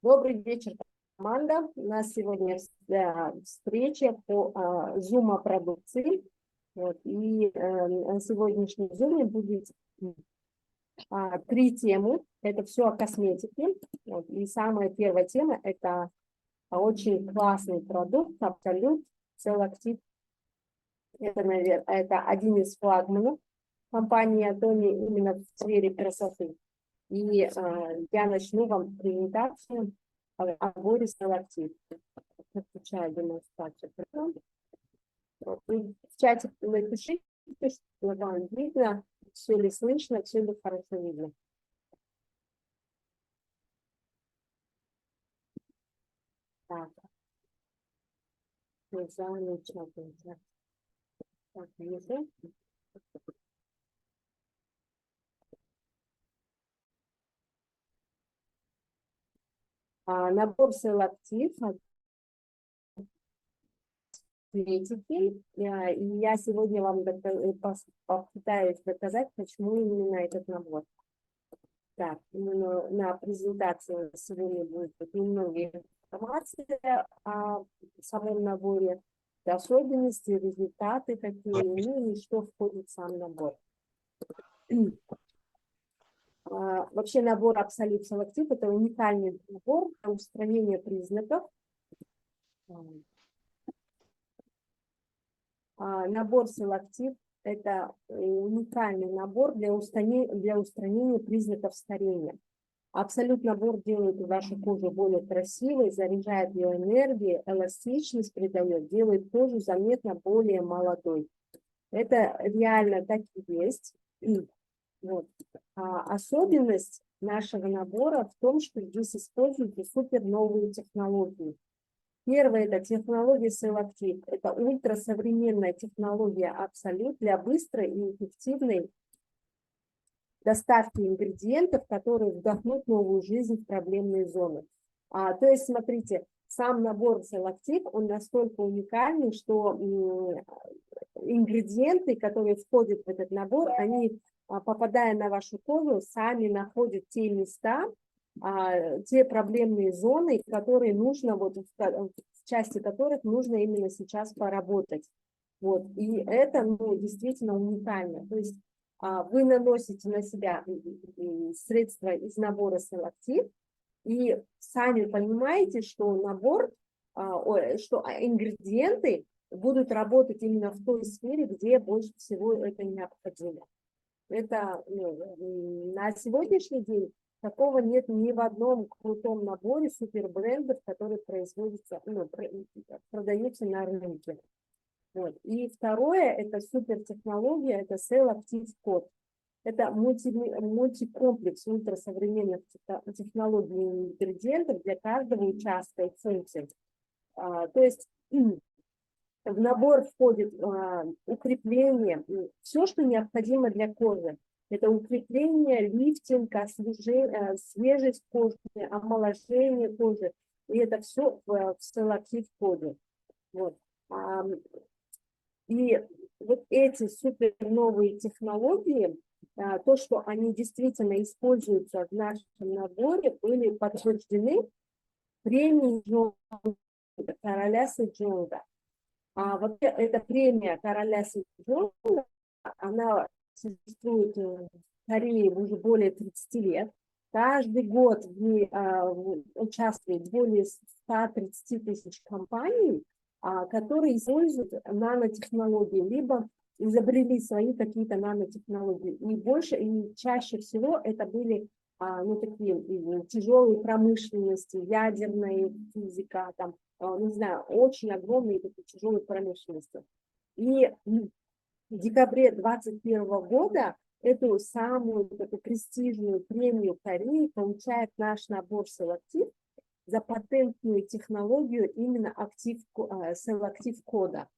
Добрый вечер, команда. У нас сегодня встреча по Zoom-продукции. Вот. И на сегодняшнем Zoom будет 3 темы. Это все о косметике. Вот. И самая первая тема – это очень классный продукт Absolute Selective. Это, наверное, это один из флагманов компании Atomy именно в сфере красоты. И я начну вам презентацию о Boris Selective. Включаю демонстрацию. В чате напишите, что вам видно, все ли слышно, все ли хорошо видно. Так. Замечательно. Так, вижу. Набор Selective. И я сегодня вам попытаюсь доказать, почему именно этот набор. Так, именно на презентации сегодня будет немного информации о самом наборе, особенности, результаты какие, ну и что входит в сам набор. Вообще набор Absolute Selective – это уникальный набор для устранения признаков. Набор Selective – это уникальный набор для устранения признаков старения. Absolute набор делает вашу кожу более красивой, заряжает ее энергией, эластичность придает, делает кожу заметно более молодой. Это реально так и есть. Вот. Особенность нашего набора в том, что здесь используются супер новые технологии. Первое – это технология Selective. Это ультрасовременная технология Absolute для быстрой и эффективной доставки ингредиентов, которые вдохнут новую жизнь в проблемные зоны. То есть, смотрите, сам набор Selective, он настолько уникальный, что ингредиенты, которые входят в этот набор, они, попадая на вашу кожу, сами находят те места, те проблемные зоны, которые нужно, вот, в части которых нужно именно сейчас поработать. Вот. И это действительно уникально. То есть вы наносите на себя средства из набора Selective и сами понимаете, что набор, что ингредиенты будут работать именно в той сфере, где больше всего это необходимо. Это на сегодняшний день такого нет ни в одном крутом наборе супербрендов, которые производятся, продаются на рынке. Вот. И второе, это супертехнология, это Selective Code. Это мультикомплекс ультрасовременных технологий и ингредиентов для каждого участка и функции. То есть в набор входит укрепление, все, что необходимо для кожи. Это укрепление, лифтинг, свежесть кожи, омоложение кожи. И это все в Selective коде. Вот. И вот эти супер новые технологии, то, что они действительно используются в нашем наборе, были подтверждены премией короля Сэджонга. Вообще, эта премия короля Сэджонга, она существует в Корее уже более 30 лет. Каждый год в ней участвует более 130 тысяч компаний, которые используют нанотехнологии, либо изобрели свои какие-то нанотехнологии. И больше, и чаще всего это были такие тяжелые промышленности, ядерная физика, там, не знаю, очень огромные такие тяжелые промышленности. И в декабре 2021 года эту самую престижную премию Кореи получает наш набор Selective за патентную технологию именно Selective кода.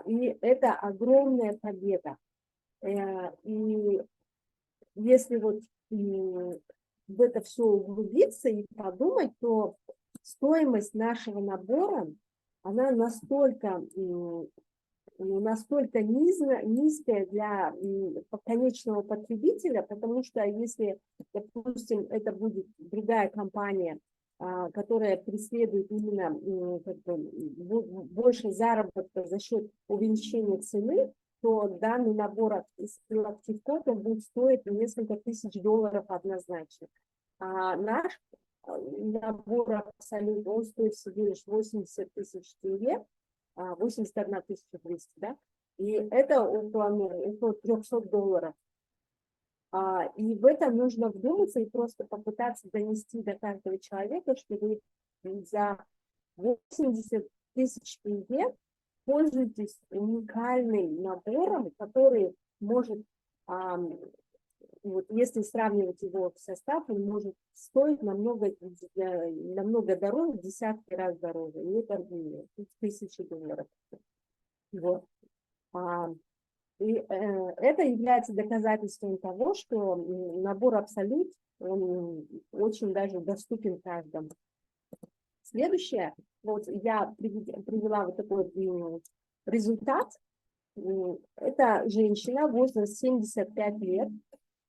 И это огромная победа. И если вот в это все углубиться и подумать, то стоимость нашего набора, она настолько низкая для конечного потребителя, потому что если, допустим, это будет другая компания, которая преследует именно как бы, больше заработка за счет увеличения цены, то данный набор из Active Cotton будет стоить несколько тысяч долларов однозначно. А наш набор абсолютно, он стоит всего лишь 80 тысяч тенге, 81 200, да? И это около 300 долларов. И в этом нужно вдуматься и просто попытаться донести до каждого человека, что вы за 80 тысяч тенге пользуетесь уникальным набором, который может, вот если сравнивать его в состав, он может стоить намного дороже, в десятки раз дороже, не торгуя, тысячи долларов. Вот. И это является доказательством того, что набор Абсолют, он очень даже доступен каждому. Следующее, вот я привела вот такой результат. Это женщина, возраст 75 лет.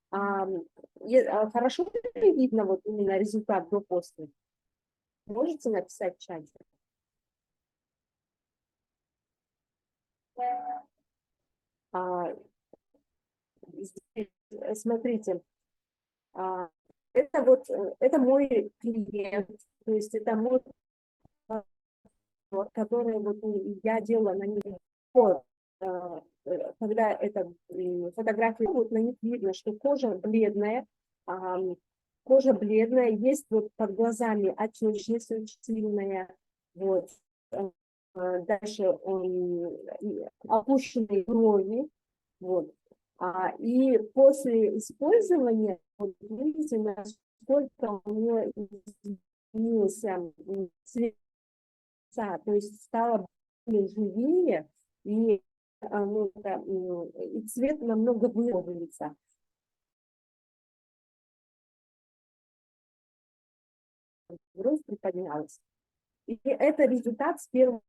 Хорошо видно вот именно результат до-после? Можете написать в чате? Смотрите, это мой клиент, то есть это мой, который вот я делала на них, когда это фотографии, вот на них видно, что кожа бледная, есть вот под глазами отечность очень сильная, вот. Дальше опущенные брови, вот. И после использования, вот видите, насколько у нее изменился цвет лица, то есть стало более живее, и цвет намного выровняется. Бровь приподнялась. И это результат с первого.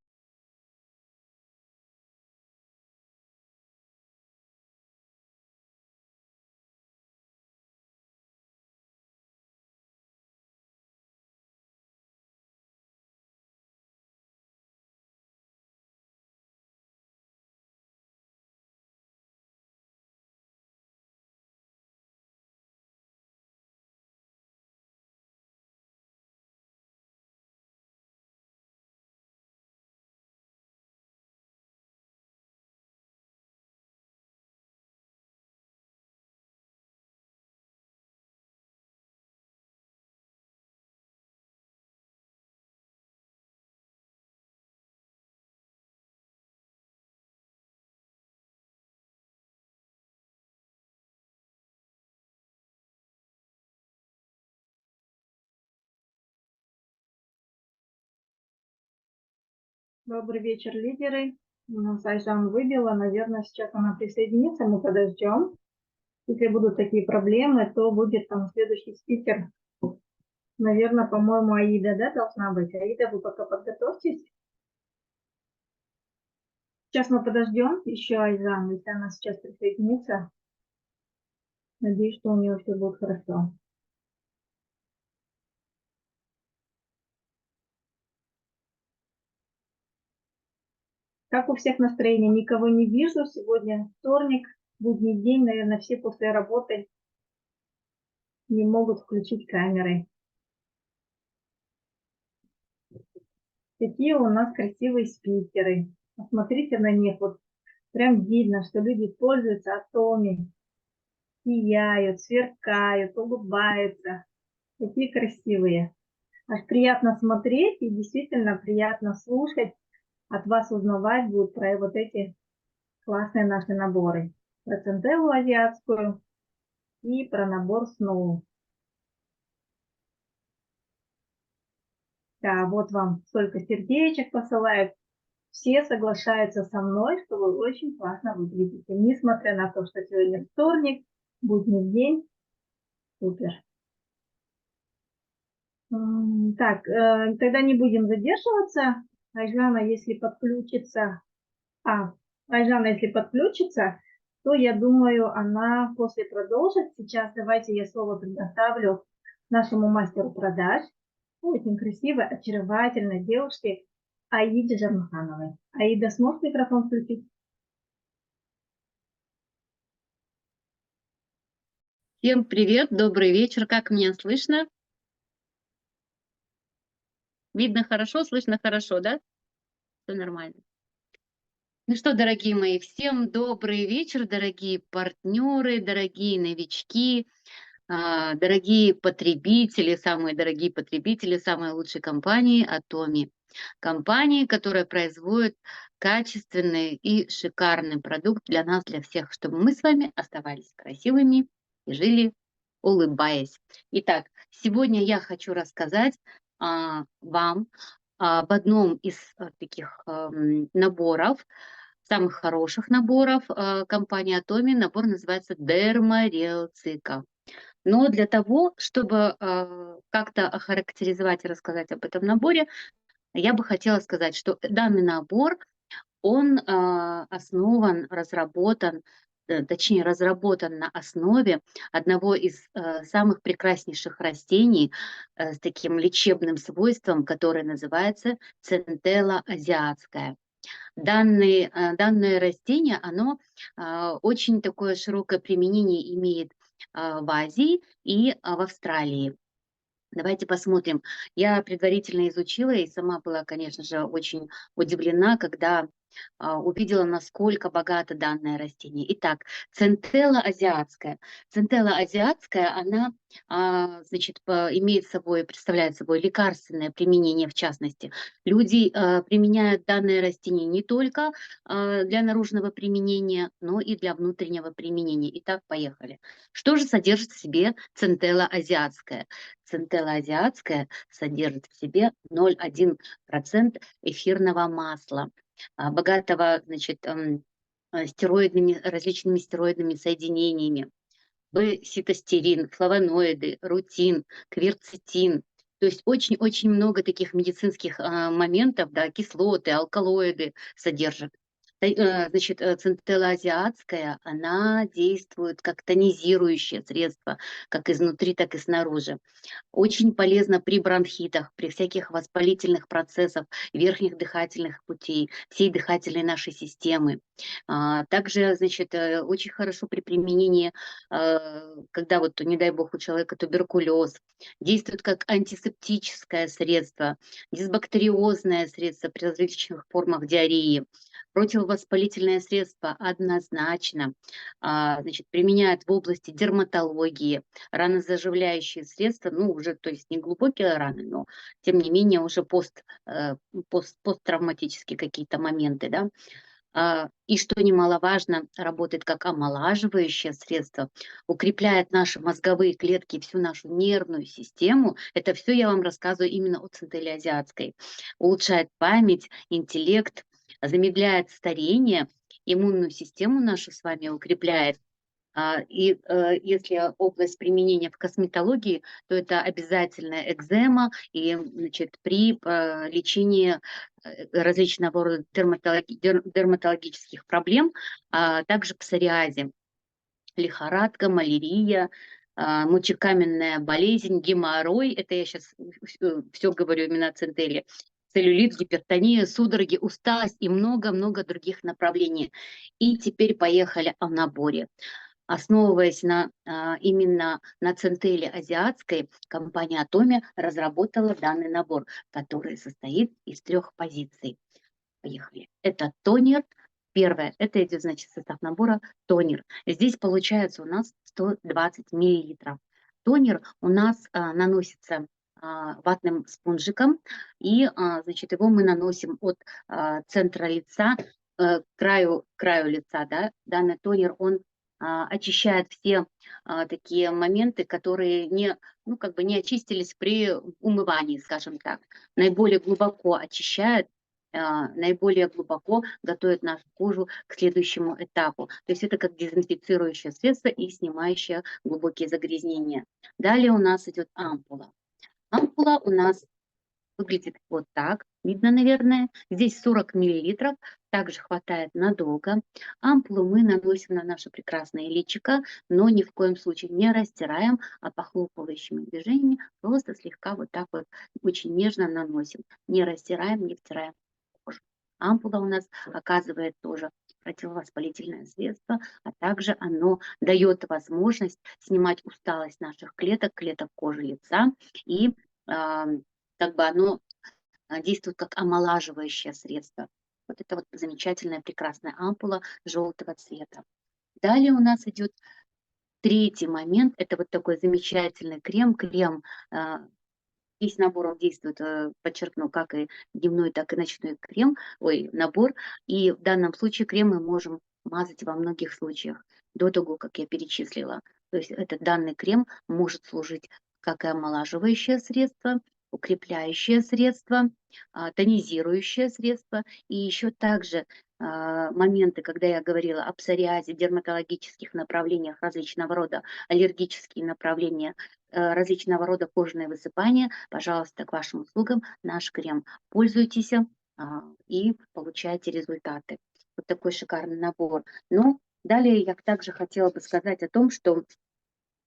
Добрый вечер, лидеры. У нас Айжан выбила, наверное, сейчас она присоединится, мы подождем. Если будут такие проблемы, то будет там следующий спикер. Наверное, по-моему, Аида, да, должна быть. Аида, вы пока подготовьтесь. Сейчас мы подождем еще Айжан, если она сейчас присоединится. Надеюсь, что у нее все будет хорошо. Как у всех настроение? Никого не вижу. Сегодня вторник, будний день. Наверное, все после работы не могут включить камеры. Какие у нас красивые спикеры. Посмотрите на них. Вот прям видно, что люди пользуются Atomy. Сияют, сверкают, улыбаются. Такие красивые. Аж приятно смотреть и действительно приятно слушать. От вас узнавать будут про вот эти классные наши наборы. Про центеллу азиатскую и про набор Snow. Да, вот вам столько сердечек посылают. Все соглашаются со мной, что вы очень классно выглядите. Несмотря на то, что сегодня вторник, будний день. Супер. Так, тогда не будем задерживаться. Айжана, если подключится... Айжана, если подключится, то, я думаю, она после продолжит. Сейчас давайте я слово предоставлю нашему мастеру продаж. очень красивой, очаровательной девушке Аиде Жармахановой. Аида, сможешь микрофон включить? Всем привет, добрый вечер. Как меня слышно? Видно хорошо, слышно хорошо, да? Все нормально. Ну что, дорогие мои, всем добрый вечер, дорогие партнеры, дорогие новички, дорогие потребители, самые дорогие потребители самой лучшей компании Atomy. Компании, которая производит качественный и шикарный продукт для нас, для всех, чтобы мы с вами оставались красивыми и жили, улыбаясь. Итак, сегодня я хочу рассказать вам об одном из таких наборов, самых хороших наборов компании Atomy. Набор называется Dermareal-цикл. Но для того, чтобы как-то охарактеризовать и рассказать об этом наборе, я бы хотела сказать, что данный набор, он основан, разработан, точнее разработан на основе одного из самых прекраснейших растений с таким лечебным свойством, которое называется центелла азиатская. Данное растение, оно очень такое широкое применение имеет в Азии и в Австралии. Давайте посмотрим. Я предварительно изучила и сама была, конечно же, очень удивлена, когда увидела, насколько богато данное растение. Итак, центелла азиатская. Центелла азиатская, она, значит, имеет собой, представляет собой лекарственное применение, в частности. Люди применяют данное растение не только для наружного применения, но и для внутреннего применения. Итак, поехали. Что же содержит в себе центелла азиатская? Центелла азиатская содержит в себе 0,1% эфирного масла, богатого, значит, различными стероидными соединениями. Ситостерин, флавоноиды, рутин, кверцетин. То есть очень-очень много таких медицинских моментов, да, кислоты, алкалоиды содержит. Значит, центелла азиатская, она действует как тонизирующее средство, как изнутри, так и снаружи. Очень полезно при бронхитах, при всяких воспалительных процессах верхних дыхательных путей, всей дыхательной нашей системы. Также, значит, очень хорошо при применении, когда вот, не дай бог, у человека туберкулез, действует как антисептическое средство, дисбактериозное средство при различных формах диареи, противовоспалительное средство однозначно, значит, применяют в области дерматологии, ранозаживляющие средства, ну, уже, то есть не глубокие раны, но, тем не менее, уже посттравматические какие-то моменты, да. И, что немаловажно, работает как омолаживающее средство, укрепляет наши мозговые клетки, всю нашу нервную систему. Это все я вам рассказываю именно о центелле азиатской. Улучшает память, интеллект, замедляет старение, иммунную систему нашу с вами укрепляет. Если область применения в косметологии, то это обязательно экзема и, значит, при лечении различного рода дерматологических проблем, также псориазе, лихорадка, малярия, мочекаменная болезнь, геморрой, это я сейчас все говорю именно о центелле, целлюлит, гипертония, судороги, усталость и много-много других направлений. И теперь поехали о наборе. Основываясь именно на центелле азиатской, компания Atomy разработала данный набор, который состоит из 3 позиций. Поехали. Это тонер. Первое, это идет, значит, состав набора тонер. Здесь получается у нас 120 мл. Тонер у нас наносится ватным спонжиком, и, значит, его мы наносим от центра лица к краю лица, да. Данный тонер, он очищает все такие моменты, которые ну, как бы не очистились при умывании, скажем так. Наиболее глубоко очищает, наиболее глубоко готовит нашу кожу к следующему этапу. То есть это как дезинфицирующее средство и снимающее глубокие загрязнения. Далее у нас идет ампула. Ампула у нас выглядит вот так. Видно, наверное. Здесь 40 миллилитров, также хватает надолго. Ампулу мы наносим на наше прекрасное личико, но ни в коем случае не растираем, а похлопывающими движениями просто слегка вот так вот очень нежно наносим. Не растираем, не втираем в кожу. Ампула у нас оказывает тоже противовоспалительное средство, а также оно дает возможность снимать усталость наших клеток, клеток кожи лица, и как бы оно действует как омолаживающее средство. Вот это вот замечательная, прекрасная ампула желтого цвета. Далее у нас идет третий момент. Это вот такой замечательный крем. Весь набор он действует, подчеркну, как и дневной, так и ночной крем, набор. И в данном случае крем мы можем мазать во многих случаях до того, как я перечислила. То есть этот данный крем может служить как и омолаживающее средство, укрепляющее средство, тонизирующее средство. И еще также моменты, когда я говорила о псориазе, дерматологических направлениях различного рода, аллергические направления, различного рода кожные высыпания, пожалуйста, к вашим услугам наш крем. Пользуйтесь и получайте результаты. Вот такой шикарный набор. Но далее я также хотела бы сказать о том, что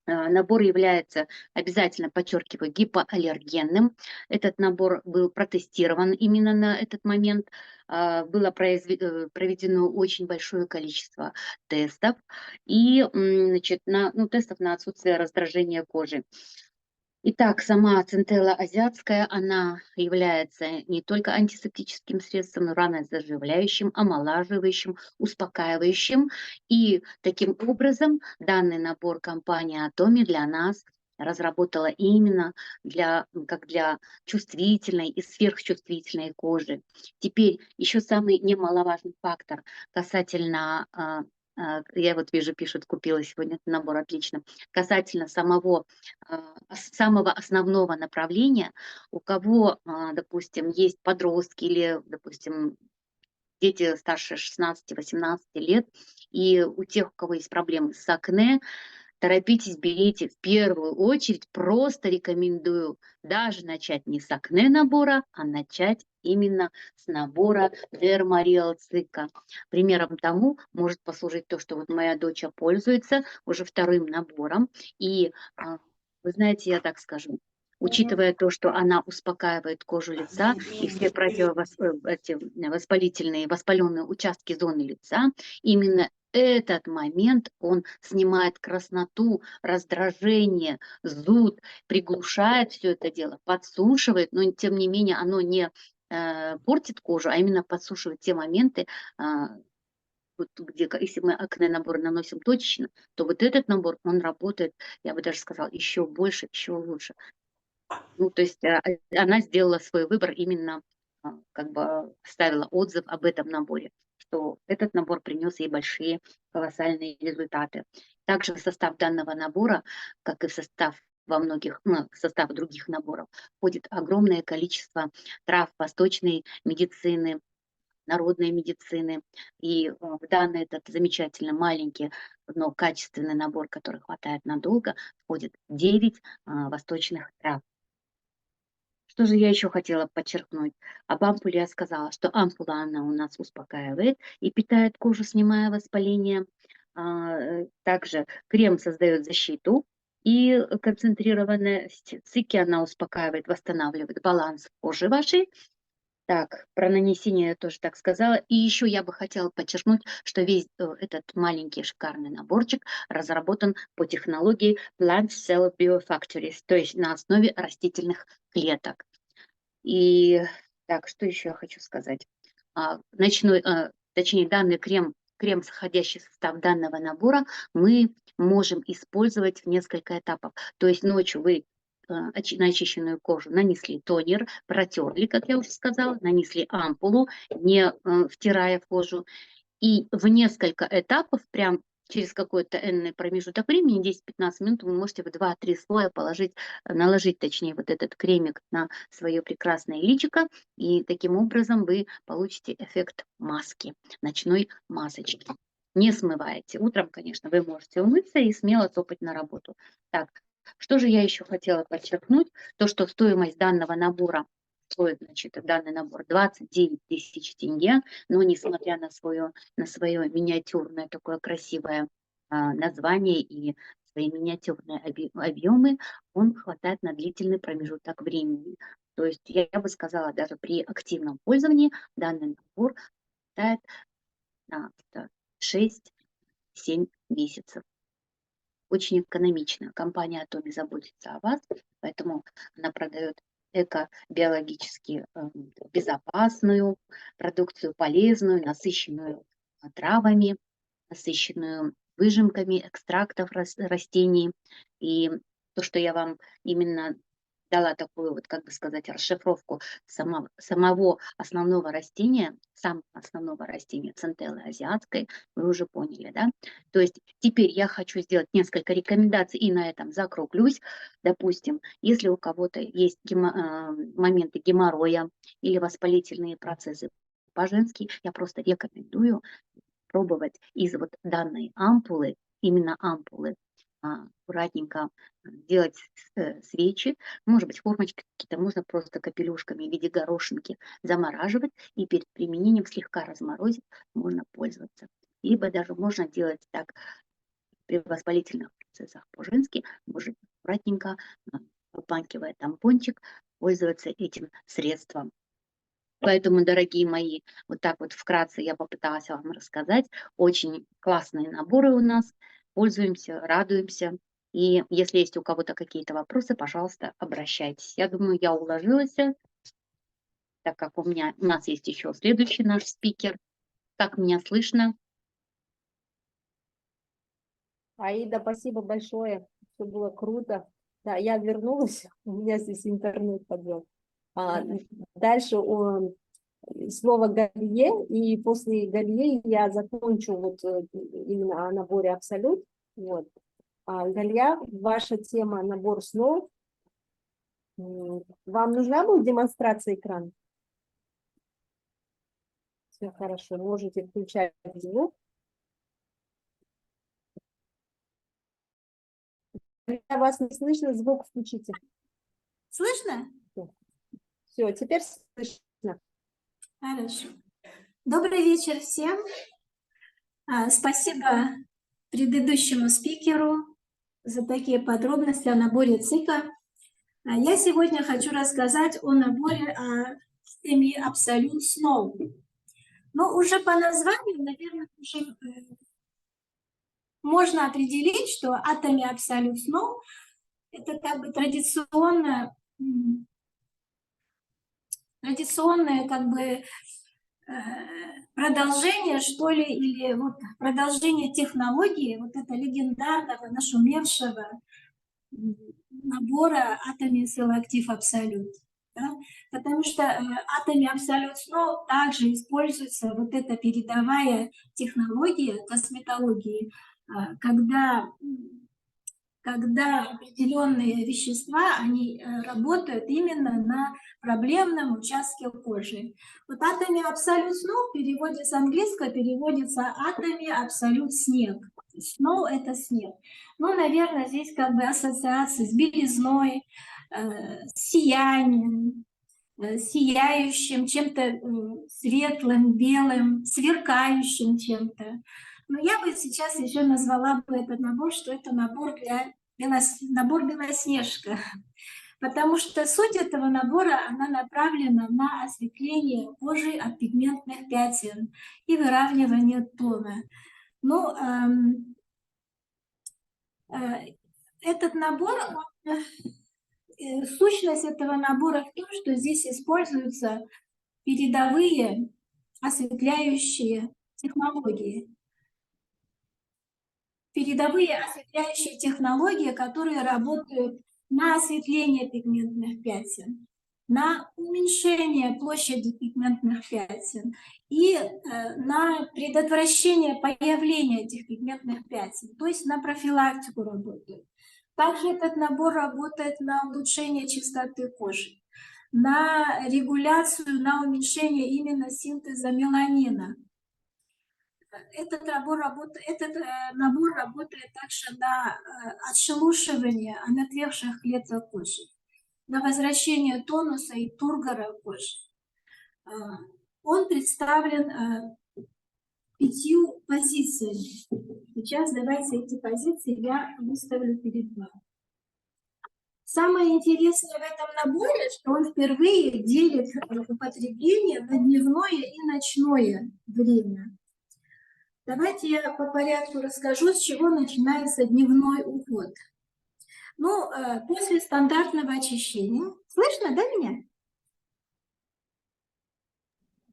набор является, обязательно подчеркиваю, гипоаллергенным. Этот набор был протестирован именно на этот момент. Было проведено очень большое количество тестов и значит, тестов на отсутствие раздражения кожи. Итак, сама центелла азиатская, она является не только антисептическим средством, но ранозаживляющим, омолаживающим, успокаивающим. И таким образом данный набор компании Atomy для нас разработала именно как для чувствительной и сверхчувствительной кожи. Теперь еще самый немаловажный фактор касательно я вот вижу, пишут, купила сегодня этот набор, отлично. Касательно самого основного направления, у кого, допустим, есть подростки или, допустим, дети старше 16-18 лет, и у тех, у кого есть проблемы с акне, торопитесь, берите в первую очередь, просто рекомендую даже начать не с акне набора, а начать именно с набора Dermareal Цика. Примером тому может послужить то, что вот моя дочь пользуется уже вторым набором. И вы знаете, я так скажу, учитывая то, что она успокаивает кожу лица и все воспаленные участки зоны лица, именно этот момент он снимает красноту, раздражение, зуд, приглушает все это дело, подсушивает, но тем не менее оно не портит кожу, а именно подсушивает те моменты, вот где, если мы акне набор наносим точечно, то вот этот набор, он работает, я бы даже сказала, еще больше, еще лучше. Ну, то есть она сделала свой выбор именно, как бы ставила отзыв об этом наборе, что этот набор принес ей большие колоссальные результаты. Также в состав данного набора, как и в состав в состав других наборов, входит огромное количество трав восточной медицины, народной медицины. И в данный этот замечательно маленький, но качественный набор, который хватает надолго, входит 9 восточных трав. Что же я еще хотела подчеркнуть? Об ампуле я сказала, что ампула, она у нас успокаивает и питает кожу, снимая воспаление. Также крем создает защиту и концентрированность. Цики она успокаивает, восстанавливает баланс кожи вашей. Так, про нанесение я тоже так сказала. И еще я бы хотела подчеркнуть, что весь этот маленький шикарный наборчик разработан по технологии Plant Cell Biofactories, то есть на основе растительных клеток. И так, что еще я хочу сказать? Данный крем, содержащий состав данного набора, мы можем использовать в несколько этапов. То есть ночью вы на очищенную кожу нанесли тонер, протерли, как я уже сказала, нанесли ампулу, не втирая в кожу. И в несколько этапов, прям через какой-то энный промежуток времени, 10-15 минут, вы можете в 2-3 слоя наложить, точнее, вот этот кремик на свое прекрасное личико, и таким образом вы получите эффект маски, ночной масочки. Не смываете. Утром, конечно, вы можете умыться и смело топать на работу. Так, что же я еще хотела подчеркнуть? То, что стоимость данного набора стоит, значит, данный набор 29 тысяч тенге, но несмотря на свое миниатюрное такое красивое название и свои миниатюрные объемы, он хватает на длительный промежуток времени. То есть я бы сказала, даже при активном пользовании данный набор хватает на 6-7 месяцев. Очень экономично. Компания Atomy заботится о вас, поэтому она продает эко-биологически безопасную продукцию, полезную, насыщенную травами, насыщенную выжимками экстрактов растений. И то, что я вам именно дала такую вот, как бы сказать, расшифровку самого основного растения, центеллы азиатской, вы уже поняли, да? То есть теперь я хочу сделать несколько рекомендаций и на этом закруглюсь. Допустим, если у кого-то есть моменты геморроя или воспалительные процессы по-женски, я просто рекомендую пробовать из вот данной ампулы, именно ампулы, аккуратненько делать свечи, может быть, формочки какие-то, можно просто капелюшками в виде горошинки замораживать и перед применением слегка разморозить, можно пользоваться. Либо даже можно делать так при воспалительных процессах по-женски, может аккуратненько, попанкивая тампончик, пользоваться этим средством. Поэтому, дорогие мои, вот так вот вкратце я попыталась вам рассказать. Очень классные наборы у нас. Пользуемся, радуемся. И если есть у кого-то какие-то вопросы, пожалуйста, обращайтесь. Я думаю, я уложилась, так как у нас есть еще следующий наш спикер. Как меня слышно? Аида, спасибо большое. Все было круто. Да, я вернулась, у меня здесь интернет подвел. Дальше слово Галие, и после Галие я закончу вот именно о наборе Абсолют. Вот. Галия, ваша тема набор снов. Вам нужна будет демонстрация экрана? Все хорошо, можете включать звук. Вас не слышно, звук включите. Слышно? Все, теперь слышно. Хорошо. Добрый вечер всем. Спасибо предыдущему спикеру за такие подробности о наборе ЦИКа. Я сегодня хочу рассказать о наборе Atomy Absolute Snow. Но уже по названию, наверное, уже можно определить, что Atomy Absolute Snow – это как бы традиционное как бы продолжение, что ли, или вот продолжение технологии вот этого легендарного, нашумевшего набора Atomy Selective Absolute. Да? Потому что Atomy Absolute Snow также используется вот эта передовая технология косметологии, когда определенные вещества, они работают именно на проблемном участке кожи. Вот Atomy Absolute Snow в переводе с английского переводится Atomy Absolute снег. Snow – это снег. Ну, наверное, здесь как бы ассоциация с белизной, сиянием, сияющим, чем-то светлым, белым, сверкающим чем-то. Но я бы сейчас еще назвала бы этот набор, что это набор Белоснежка. Потому что суть этого набора, она направлена на осветление кожи от пигментных пятен и выравнивание тона. Ну, этот набор, сущность этого набора в том, что здесь используются передовые осветляющие технологии. Передовые осветляющие технологии, которые работают на осветление пигментных пятен, на уменьшение площади пигментных пятен и на предотвращение появления этих пигментных пятен, то есть на профилактику работают. Также этот набор работает на улучшение чистоты кожи, на регуляцию, на уменьшение именно синтеза меланина. Этот набор работает также на отшелушивание омертвевших клеток кожи. на возвращение тонуса и тургора кожи. Он представлен 5 позициями. Сейчас давайте эти позиции я выставлю перед вами. Самое интересное в этом наборе, что он впервые делит употребление на дневное и ночное время. Давайте я по порядку расскажу, с чего начинается дневной уход. Ну, после стандартного очищения. Слышно, да, меня?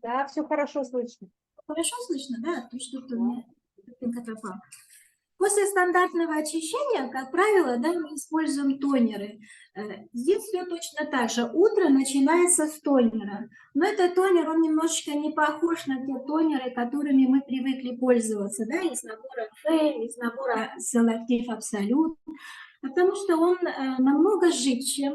Да, все хорошо слышно. Хорошо слышно, да? То что-то у меня картинка пропала. После стандартного очищения, как правило, да, мы используем тонеры. Здесь все точно так же. Утро начинается с тонера. Но этот тонер, он немножечко не похож на те тонеры, которыми мы привыкли пользоваться, да, из набора Фейм, из набора Selective Absolute, потому что он намного жидче,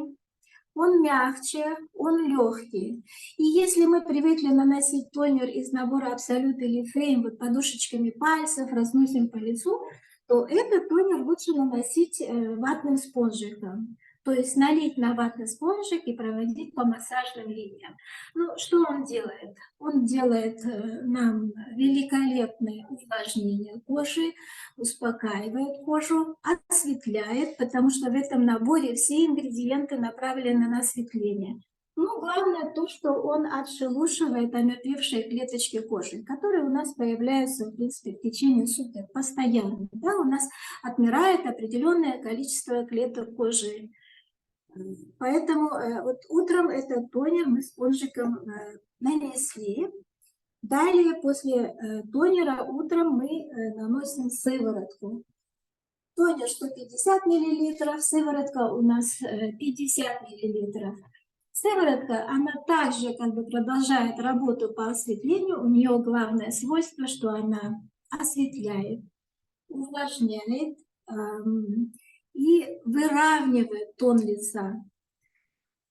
он мягче, он легкий. И если мы привыкли наносить тонер из набора Absolute или Fame вот подушечками пальцев, разносим по лицу, то этот тонер лучше наносить ватным спонжиком. То есть налить на ватный спонжик и проводить по массажным линиям. Ну, что он делает? Он делает нам великолепное увлажнение кожи, успокаивает кожу, осветляет, потому что в этом наборе все ингредиенты направлены на осветление. Но главное то, что он отшелушивает омертвевшие клеточки кожи, которые у нас появляются, в принципе, в течение суток постоянно. Да, у нас отмирает определенное количество клеток кожи. Поэтому вот утром этот тонер мы спонжиком нанесли. Далее, после тонера, утром мы наносим сыворотку. Тонер 150 мл, сыворотка у нас 50 мл. Сыворотка, она также как бы продолжает работу по осветлению. У нее главное свойство, что она осветляет, увлажняет и выравнивает тон лица.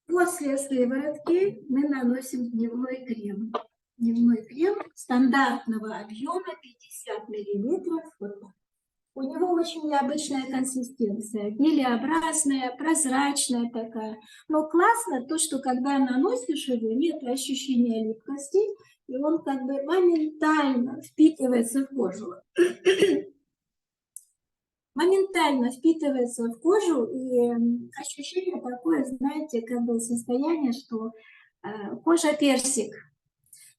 После сыворотки мы наносим дневной крем. Дневной крем стандартного объема 50 мл. Вот. У него очень необычная консистенция, гелеобразная, прозрачная такая. Но классно то, что когда наносишь его, нет ощущения липкости, и он как бы моментально впитывается в кожу. Моментально впитывается в кожу, и ощущение такое, знаете, как бы состояние, что кожа персик.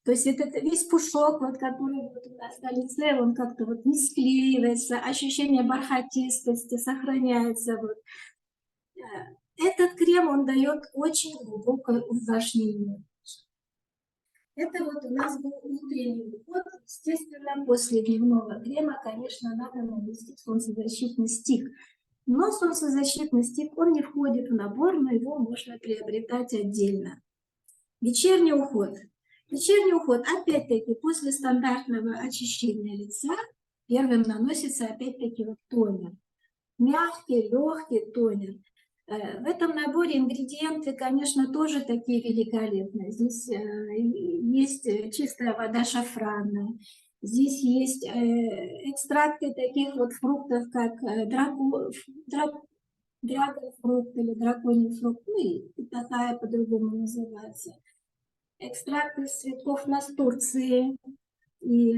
То есть этот весь пушок, вот, который вот у нас на лице, он как-то вот не склеивается, ощущение бархатистости сохраняется. Вот. Этот крем, он дает очень глубокое увлажнение. Это вот у нас был утренний уход. Естественно, после дневного крема, конечно, надо нанести солнцезащитный стик. Но солнцезащитный стик, он не входит в набор, но его можно приобретать отдельно. Вечерний уход. Вечерний уход, опять-таки, после стандартного очищения лица первым наносится, опять-таки, вот тонер. Мягкий, легкий тонер. В этом наборе ингредиенты, конечно, тоже такие великолепные. Здесь есть чистая вода шафранная. Здесь есть экстракты таких вот фруктов, как драгонфрукт или драконий фрукт, ну и такая по-другому называется. Экстракт из цветков настурции. И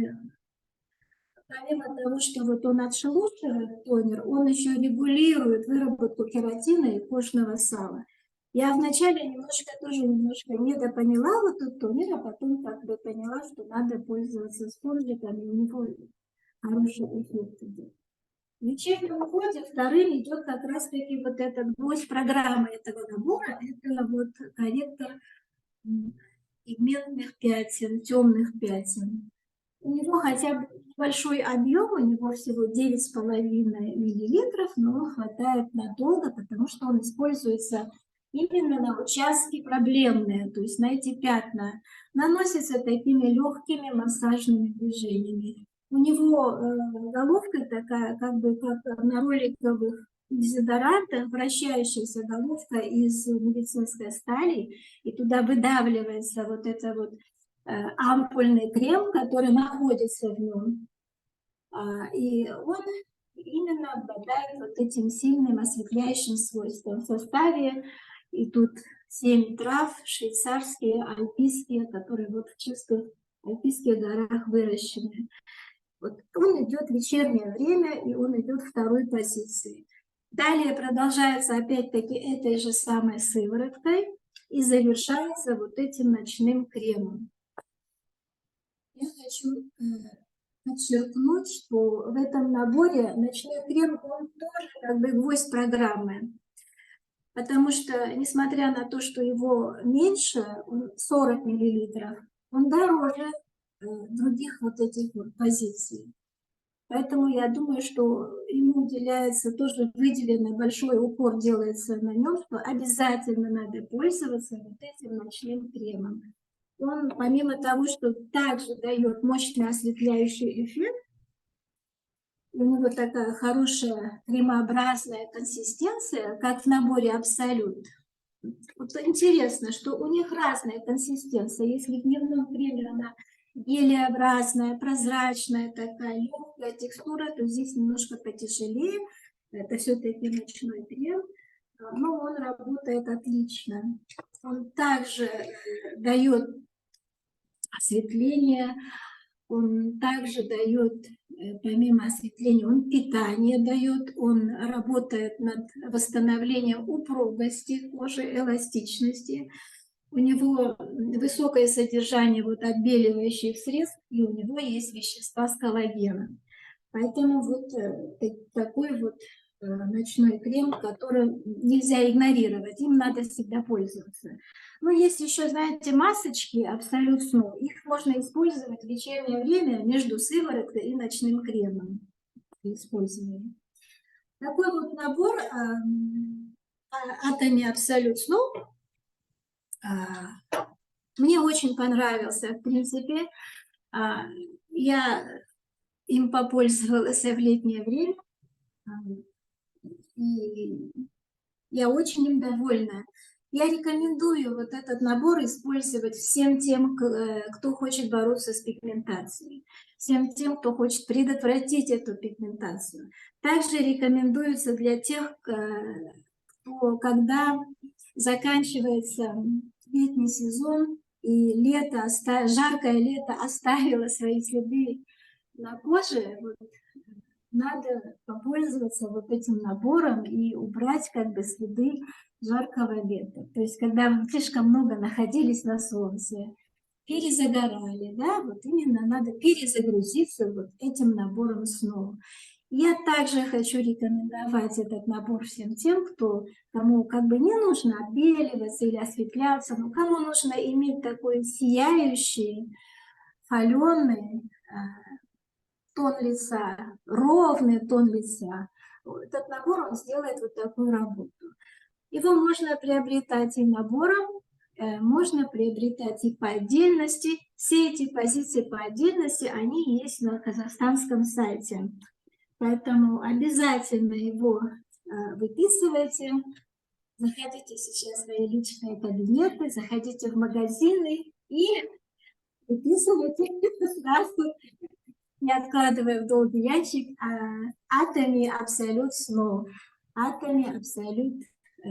помимо того, что вот он отшелушивает тонер, он еще регулирует выработку кератина и кожного сала. Я вначале немножко недопоняла вот этот тонер, а потом как бы поняла, что надо пользоваться спонжиком, и у него хороший эффект идет. В вечернем уходе вторым идет как раз-таки вот этот гвоздь программы этого набора, это вот корректор пигментных пятен, темных пятен. У него хотя бы большой объем, у него всего 9,5 мл, но он хватает надолго, потому что он используется именно на участки проблемные, то есть на эти пятна. Наносится такими легкими массажными движениями. У него головка такая, как бы как на роликовых дезодорантах, вращающаяся головка из медицинской стали, и туда выдавливается вот это вот ампульный крем, который находится в нем. И он именно обладает вот этим сильным осветляющим свойством. В составе И тут 7 трав швейцарские, альпийские, которые вот в чистых альпийских горах выращены. Вот он идет в вечернее время, и он идет второй позиции. Далее продолжается опять-таки этой же самой сывороткой и завершается вот этим ночным кремом. Я хочу подчеркнуть, что в этом наборе ночной крем, он тоже как бы гвоздь программы. Потому что, несмотря на то, что его меньше, 40 мл, он дороже других вот этих вот позиций. Поэтому я думаю, что ему уделяется, тоже выделенный большой упор делается на нем, что обязательно надо пользоваться вот этим ночным кремом. Он, помимо того, что также дает мощный осветляющий эффект, у него такая хорошая кремообразная консистенция, как в наборе Абсолют. Вот интересно, что у них разная консистенция. Если в дневном креме она гелеобразная, прозрачная, такая легкая текстура, то здесь немножко потяжелее. Это все-таки ночной крем, но он работает отлично. Он также дает осветление, он также дает, помимо осветления, он питание дает, он работает над восстановлением упругости кожи, эластичности. У него высокое содержание вот отбеливающих средств, и у него есть вещества с коллагеном. Поэтому вот такой вот ночной крем, который нельзя игнорировать, им надо всегда пользоваться. Ну, есть еще, знаете, масочки Абсолют Snow. Их можно использовать в вечернее время между сывороткой и ночным кремом. Использование. Такой вот набор Atomy Абсолют Snow мне очень понравился. В принципе, я им попользовалась в летнее время. И я очень им довольна. Я рекомендую вот этот набор использовать всем тем, кто хочет бороться с пигментацией, всем тем, кто хочет предотвратить эту пигментацию. Также рекомендуется для тех, кто, когда заканчивается летний сезон и лето, жаркое лето оставило свои следы на коже, вот, надо попользоваться вот этим набором и убрать как бы следы жаркого лета. То есть когда вы слишком много находились на солнце, перезагорали, да, вот именно надо перезагрузиться вот этим набором снова. Я также хочу рекомендовать этот набор всем тем, кому как бы не нужно отбеливаться или осветляться, но кому нужно иметь такой сияющий, холеный тон лица, ровный тон лица. Этот набор, он сделает вот такую работу. Его можно приобретать и набором, можно приобретать и по отдельности. Все эти позиции по отдельности, они есть на казахстанском сайте. Поэтому обязательно его выписывайте. Заходите сейчас в свои личные кабинеты, заходите в магазины и выписывайте сразу, не откладывая в долгий ящик, Atomy Абсолют Snow, Atomy Абсолют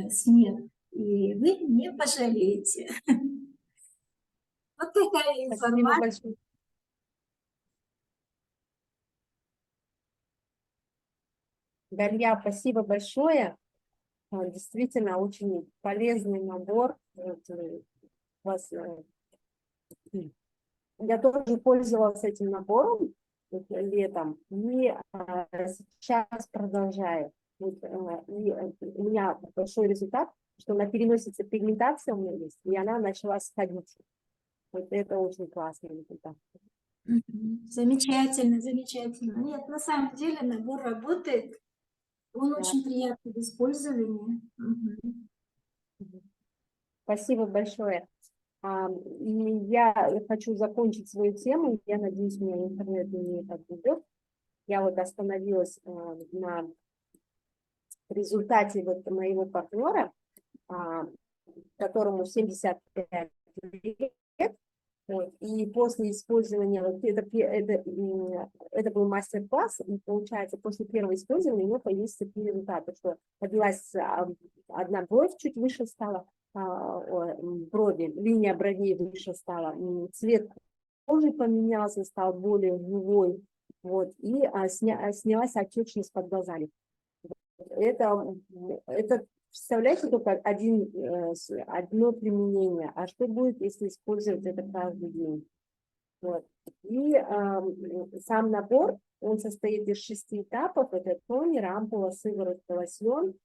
Снег. И вы не пожалеете. Вот такая информация. большое. Дарья, спасибо большое. Действительно, очень полезный набор. Я тоже пользовалась этим набором летом, и сейчас продолжаю. И у меня большой результат, что на переносице пигментация у меня есть, и она начала сходить. Вот это очень классный результат. Замечательно, замечательно. Нет, на самом деле набор работает. Он очень приятный в использовании. Спасибо большое. И я хочу закончить свою тему. Я надеюсь, у меня интернет не подведет. Я вот остановилась на результате вот моего партнера, которому 75 лет. Вот, и после использования, вот это был мастер-класс, и получается, после первого использования у него появились такие результаты, что появилась одна бровь чуть выше стала, брови, линия бровей выше стала, цвет кожи поменялся, стал более живой, вот, и снялась отечность под глазами. Это, представляете, только одно применение. А что будет, если использовать это каждый день? Вот. И сам набор, он состоит из 6 этапов. Это тонер, ампула, сыворотка, лосьон,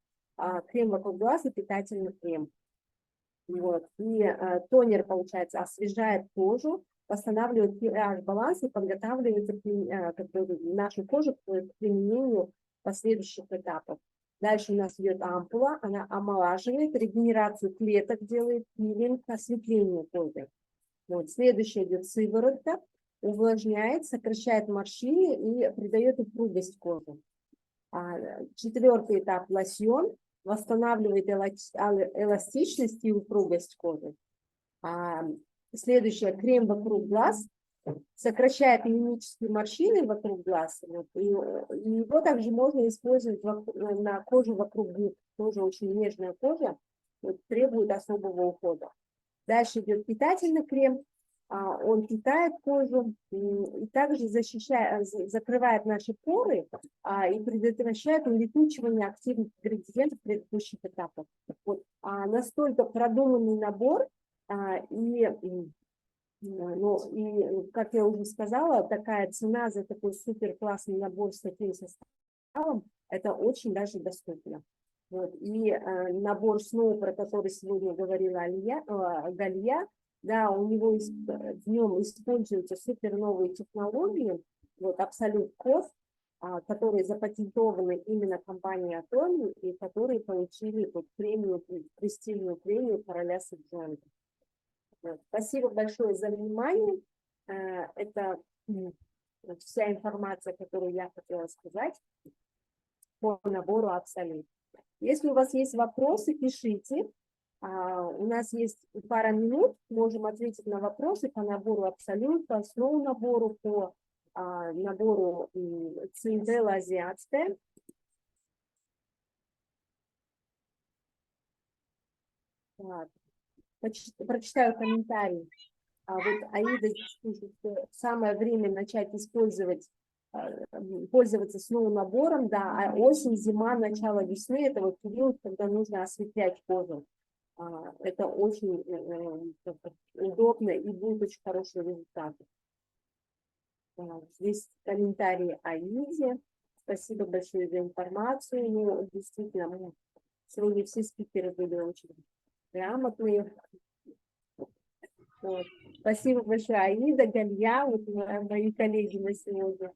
крем вокруг глаз и питательный крем. Вот. И тонер, получается, освежает кожу, восстанавливает pH-баланс и подготавливает нашу кожу к применению последующих этапов. Дальше у нас идет ампула, она омолаживает, регенерацию клеток делает, пилинг, осветление кожи. Вот. Следующее идет сыворотка, увлажняет, сокращает морщины и придает упругость кожи. 4-й этап лосьон, восстанавливает эластичность и упругость кожи. Следующее крем вокруг глаз, сокращает мимические морщины вокруг глаз. Вот, и его также можно использовать на коже вокруг губ. Тоже очень нежная кожа, вот, требует особого ухода. Дальше идет питательный крем. Он питает кожу и также закрывает наши поры и предотвращает улетучивание активных ингредиентов предыдущих этапов. Вот, настолько продуманный набор, как я уже сказала, такая цена за такой супер классный набор с таким составом, это очень даже доступно. Вот. И набор Snow, про который сегодня говорила Галия, да, у него в нем используются супер новые технологии, вот Absolute Cost, которые запатентованы именно компанией Atomy и которые получили вот премию, престижную премию короля Седжонга. Вот. Спасибо большое за внимание. Это вся информация, которую я хотела сказать по набору Absolute. Если у вас есть вопросы, пишите. У нас есть пара минут, можем ответить на вопросы по набору Absolute, по основному набору, по набору Циндела азиатская. Прочитаю комментарий. Вот Аида пишет, что самое время начать пользоваться снова набором, да, осень, зима, начало весны, это вот период, когда нужно осветлять кожу. Это очень удобно и будет очень хороший результат. Здесь комментарии Аиде. Спасибо большое за информацию. Ну, действительно, сегодня все спикеры были очень грамотные. Вот. Спасибо большое, Аида, Галия, вот мои коллеги на сегодня.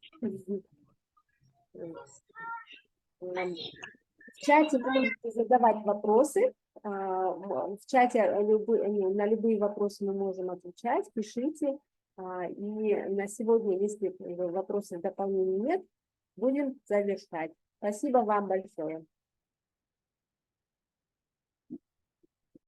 В чате вы можете задавать вопросы. В чате на любые вопросы мы можем отвечать. Пишите. И на сегодня, если вопросов дополнений нет, будем завершать. Спасибо вам большое.